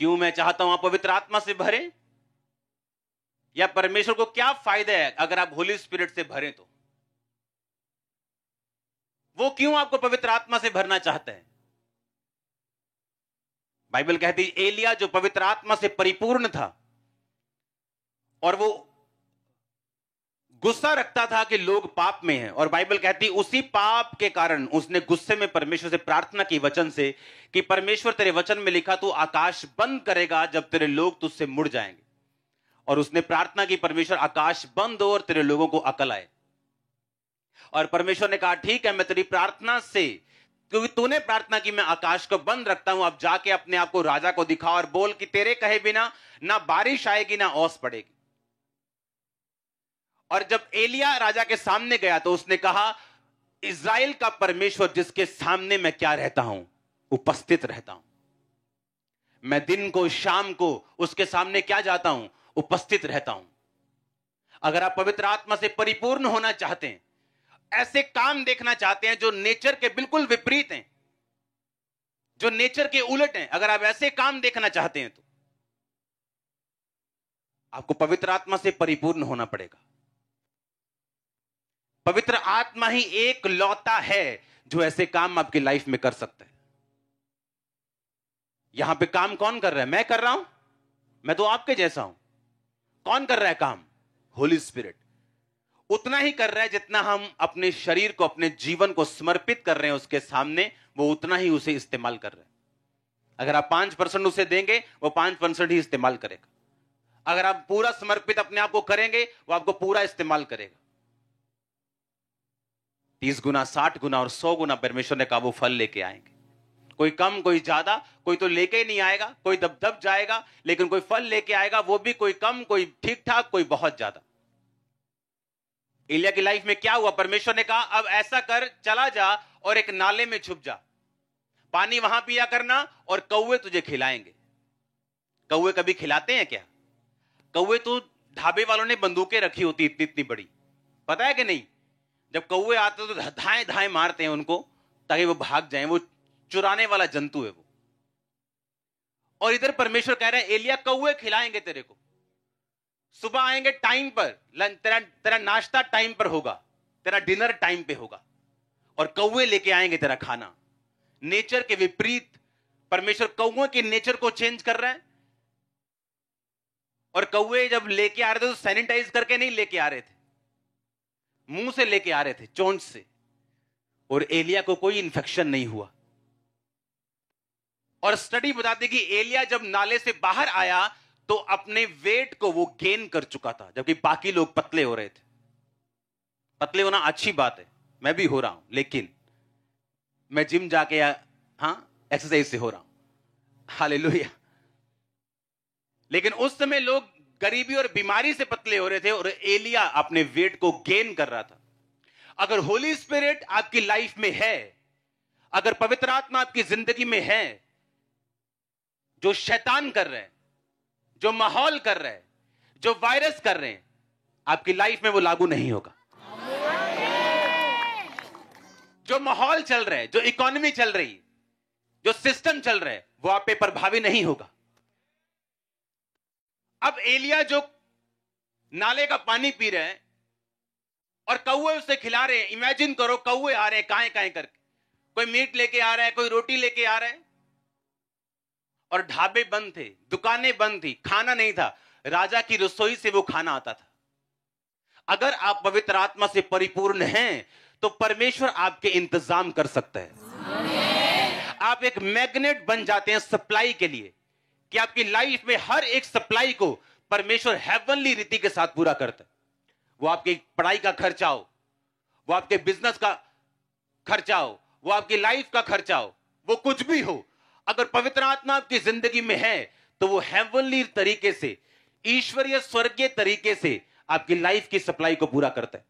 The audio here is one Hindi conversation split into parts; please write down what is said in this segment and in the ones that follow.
क्यों मैं चाहता हूं आप पवित्र आत्मा से भरें? या परमेश्वर को क्या फायदा है अगर आप होली स्पिरिट से भरें? तो वो क्यों आपको पवित्र आत्मा से भरना चाहता है? बाइबल कहती है एलिया जो पवित्र आत्मा से परिपूर्ण था और वो गुस्सा रखता था कि लोग पाप में हैं, और बाइबल कहती है उसी पाप के कारण उसने गुस्से में परमेश्वर से प्रार्थना की वचन से कि परमेश्वर तेरे वचन में लिखा तू आकाश बंद करेगा जब तेरे लोग तुझसे मुड़ जाएंगे। और उसने प्रार्थना की परमेश्वर आकाश बंद हो और तेरे लोगों को अकल आए। और परमेश्वर ने कहा ठीक है मैं तेरी प्रार्थना से, क्योंकि तूने प्रार्थना की मैं आकाश को बंद रखता हूं, अब जाके अपने आप को राजा को दिखा और बोल कि तेरे कहे बिना ना बारिश आएगी ना ओस पड़ेगी। और जब एलिया राजा के सामने गया तो उसने कहा इज़राइल का परमेश्वर जिसके सामने मैं क्या रहता हूं, उपस्थित रहता हूं। मैं दिन को शाम को उसके सामने क्या जाता हूं, उपस्थित रहता हूं। अगर आप पवित्र आत्मा से परिपूर्ण होना चाहते हैं, ऐसे काम देखना चाहते हैं जो नेचर के बिल्कुल विपरीत हैं, जो नेचर के उलट हैं, अगर आप ऐसे काम देखना चाहते हैं तो आपको पवित्र आत्मा से परिपूर्ण होना पड़ेगा। पवित्र आत्मा ही एक लौता है जो ऐसे काम आपकी लाइफ में कर सकता है। यहां पे काम कौन कर रहा है? मैं कर रहा हूं, मैं तो आपके जैसा हूं। कौन कर रहा है काम? होली स्पिरिट। उतना ही कर रहा है जितना हम अपने शरीर को, अपने जीवन को समर्पित कर रहे हैं उसके सामने, वो उतना ही उसे इस्तेमाल कर रहे हैं। अगर आप 5% उसे देंगे वो 5% ही इस्तेमाल करेगा। अगर आप पूरा समर्पित अपने आप को करेंगे वो आपको पूरा इस्तेमाल करेगा। 30 गुना, 60 गुना और 100 गुना परमेश्वर ने कहा वो फल लेके आएंगे। कोई कम, कोई ज्यादा, कोई तो लेके ही नहीं आएगा, कोई दब जाएगा, लेकिन कोई फल लेके आएगा, वो भी कोई कम, कोई ठीक ठाक, कोई बहुत ज्यादा। एलिया की लाइफ में क्या हुआ? परमेश्वर ने कहा अब ऐसा कर, चला जा और एक नाले में छुप जा, पानी वहां पिया करना और कौवे तुझे खिलाएंगे। कौवे कभी खिलाते हैं क्या? कौवे तो ढाबे वालों ने बंदूकें रखी होती इतनी इतनी बड़ी, पता है कि नहीं? जब कौवे आते तो धाए धाए मारते हैं उनको ताकि वो भाग जाएं। वो चुराने वाला जंतु है वो। और इधर परमेश्वर कह रहा है एलिया कौवे खिलाएंगे तेरे को, सुबह आएंगे टाइम पर, तेरा नाश्ता टाइम पर होगा, तेरा डिनर टाइम पे होगा, और कौवे लेके आएंगे तेरा खाना। नेचर के विपरीत परमेश्वर कौवे के नेचर को चेंज कर रहा है। और कौवे जब लेके आ रहे थे तो सैनिटाइज करके नहीं लेके आ रहे थे, मुंह से लेके आ रहे थे, चोंच से। और एलिया को कोई इंफेक्शन नहीं हुआ। और स्टडी बताती कि एलिया जब नाले से बाहर आया तो अपने वेट को वो गेन कर चुका था, जबकि बाकी लोग पतले हो रहे थे। पतले होना अच्छी बात है, मैं भी हो रहा हूं, लेकिन मैं जिम जाके एक्सरसाइज से हो रहा हूं, हालेलुया। लेकिन उस समय लोग गरीबी और बीमारी से पतले हो रहे थे और एलिया अपने वेट को गेन कर रहा था। अगर होली स्पिरिट आपकी लाइफ में है, अगर पवित्र आत्मा आपकी जिंदगी में है, जो शैतान कर रहे हैं, जो माहौल कर रहे हैं, जो वायरस कर रहे हैं, आपकी लाइफ में वो लागू नहीं होगा। जो माहौल चल रहा है, जो इकोनॉमी चल रही है, जो सिस्टम चल रहा है, वो आप पे प्रभावी नहीं होगा। अब एलिया जो नाले का पानी पी रहे हैं और कौवे उसे खिला रहे हैं। इमेजिन करो कौवे आ रहे हैं काएं काएं करके, कोई मीट लेके आ रहा है, कोई रोटी लेके आ रहा है, और ढाबे बंद थे, दुकानें बंद थी, खाना नहीं था, राजा की रसोई से वो खाना आता था। अगर आप पवित्र आत्मा से परिपूर्ण हैं तो परमेश्वर आपके इंतजाम कर सकता है। आप एक मैग्नेट बन जाते हैं सप्लाई के लिए, कि आपकी लाइफ में हर एक सप्लाई को परमेश्वर हेवनली रीति के साथ पूरा करता है। वो आपकी पढ़ाई का खर्चा हो, वो आपके बिजनेस का खर्चा हो, वो आपकी लाइफ का खर्चा हो, वो कुछ भी हो, अगर पवित्र आत्मा आपकी जिंदगी में है तो वो हेवनली तरीके से, ईश्वरीय स्वर्गीय तरीके से आपकी लाइफ की सप्लाई को पूरा करता है।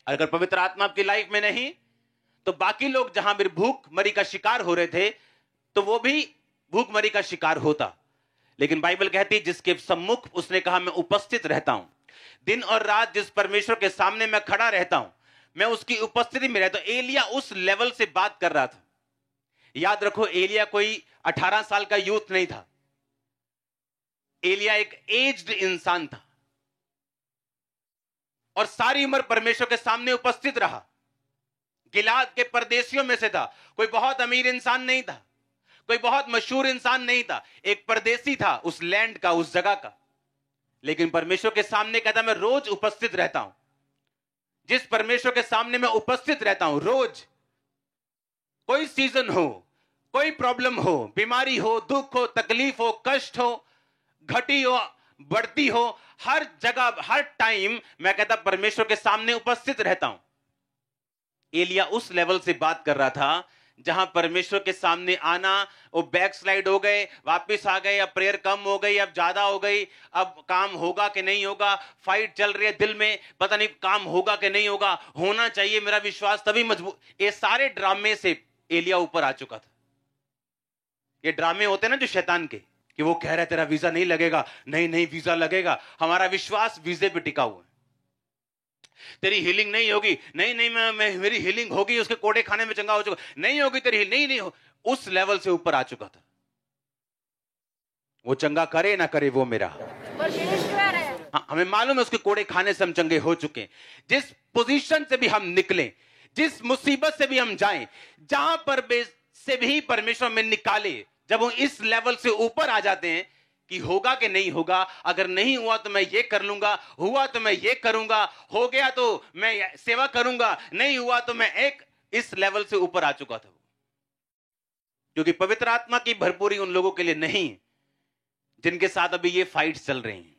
अगर पवित्र आत्मा आपकी लाइफ में नहीं तो बाकी लोग जहां भी भूखमरी का शिकार हो रहे थे तो वो भी भूखमरी का शिकार होता। लेकिन बाइबल कहती है जिसके सम्मुख उसने कहा मैं उपस्थित रहता हूं, दिन और रात जिस परमेश्वर के सामने मैं खड़ा रहता हूं, मैं उसकी उपस्थिति में रहता हूं। एलिया उस लेवल से बात कर रहा था। याद रखो एलिया कोई 18 साल का यूथ नहीं था, एलिया एक एज्ड इंसान था और सारी उम्र परमेश्वर के सामने उपस्थित रहा। गिलाद के परदेशियों में से था, कोई बहुत अमीर इंसान नहीं था, कोई बहुत मशहूर इंसान नहीं था, एक परदेसी था उस लैंड का, उस जगह का। लेकिन परमेश्वर के सामने कहता मैं रोज उपस्थित रहता हूं। जिस परमेश्वर के सामने मैं उपस्थित रहता हूं रोज, कोई सीजन हो, कोई प्रॉब्लम हो, बीमारी हो, दुख हो, तकलीफ हो, कष्ट हो, घटी हो, बढ़ती हो, हर जगह हर टाइम मैं कहता परमेश्वर के सामने उपस्थित रहता हूं। एलिया उस लेवल से बात कर रहा था जहां परमेश्वर के सामने आना, वो बैक स्लाइड हो गए, वापस आ गए, अब प्रेयर कम हो गई, अब ज्यादा हो गई, अब काम होगा कि नहीं होगा, फाइट चल रही है दिल में, पता नहीं काम होगा कि नहीं होगा, होना चाहिए, मेरा विश्वास तभी मजबूत। ये सारे ड्रामे से एलिया ऊपर आ चुका था। ये ड्रामे होते हैं ना जो शैतान के, कि वो कह रहा है तेरा वीजा नहीं लगेगा, नहीं नहीं वीजा लगेगा, हमारा विश्वास वीजे पे टिका हुआ है। तेरी हीलिंग नहीं होगी, नहीं नहीं मैं मेरी हीलिंग होगी, उसके कोड़े खाने में चंगा हो चुका, नहीं होगी तेरी हीलिंग, नहीं हो। उस लेवल से ऊपर आ चुका था। वो चंगा करे ना करे वो मेरा परमेश्वर है। हाँ, हमें मालूम है उसके कोड़े खाने से हम चंगे हो चुके हैं। जिस पोजीशन से भी हम निकले, जिस मुसीबत से भी हम जाएं, जहां पर से भी परमेश्वर में निकाले, जब वो इस लेवल से ऊपर आ जाते हैं कि होगा कि नहीं होगा, अगर नहीं हुआ तो मैं ये कर लूंगा, हुआ तो मैं ये करूंगा, हो गया तो मैं सेवा करूंगा, नहीं हुआ तो मैं एक, इस लेवल से ऊपर आ चुका था। क्योंकि पवित्र आत्मा की भरपूरी उन लोगों के लिए नहीं जिनके साथ अभी ये फाइट्स चल रही हैं।